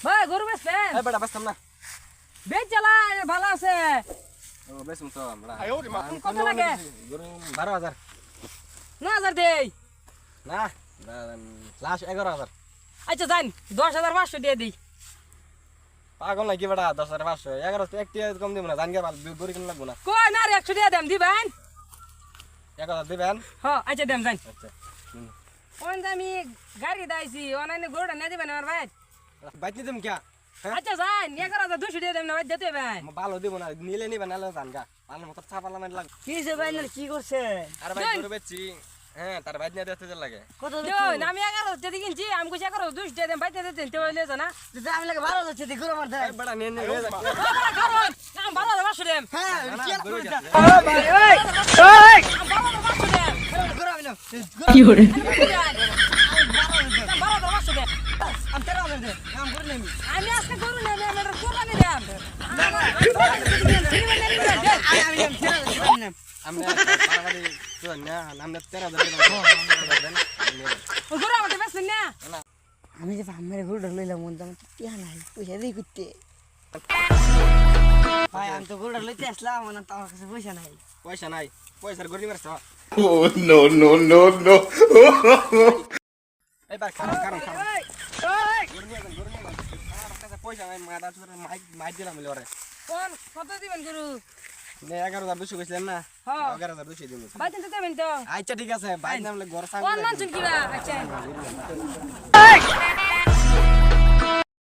ভাই গরু বেচবেন? এই বেটা বেচতাম না। বেচ চালা ভালো আছে। ও বেচুম তো আমরা। কত লাগে? গরু 12,000 9,000 দেই। না লাস্ট 11,000। আচ্ছা যান 10,500 দিয়ে দিই। পাগল নাকি বেটা 10,500 11 তো একটি কম দিব না জানগে গরু কিনা লাগবো না। কই না রে 100 দিয়ে দেন দিবেন? 1,000 দিবেন? হ্যাঁ আচ্ছা দেন যান। আচ্ছা ওন আমি গাড়ি দাইছি অনলাইনে গরুটা নিয়ে দিবেন আমার ভাই। বাইতে দিম কিয়া? আচ্ছা যান 11,200 দিয়ে দেন না ভাই দিতে ভাই। ভালো দিব না নিলে নিবেন নালে জানগা ভালো মতো চাপালা মানে লাগ। কি যে ভাই কি করছে? আর ভাই গরু বেচছি হ্যাঁ তার বাইত নিয়ে দেখতে লাগে। কত দেন আমি 11,000 দিয়ে কিনছি আমি কইছি 11,200 দিয়ে দেন বাইতে দিতেন তো লয়ে যা না। আমি লাগে ভালো যাচ্ছে দেখো আমার দেখ। এই বেটা নিয়ে নিয়ে হয়ে যাচ্ছে। কারণ নাম 12,500 দেন। হ্যাঁ কি আর গরু করছ? যাচ্ছে। এই 12,500 দেন। ঘুরে আমি না কি করে? 12,500 দেন। আমি তেরা দে কাম করে নেমি আমি আজকে গরু নেব আমি এটা কোরবানি দেন। আমরা পারাবাড়ি তো না আমরা 13,000 দেন। গরু আমাদের বেশ না। আমি যে আমার গরুটা লইলাম মন দাম টিয়া নাই পয়সা দেই করতে ভাই আমি তো গরুটা লইতে আসলাম না তো আমার কাছে পয়সা নাই পয়সা নাই পয়সার গরু মারছ। Oh no no no no! এইবার কারণ গরু নিয়ে আমার কাছে পয়সা নাই মাডা চুরে মাইক দিলাম বলে ওরে। কোন কত দিবেন গরু? নে 11,200 কইছিলেন না? হ্যাঁ। 11,200 দিন। বাইতে তো দেবেন তো। আচ্ছা ঠিক আছে বাইক নামলে ঘর সাং কোন মান শুন কিবা আচ্ছা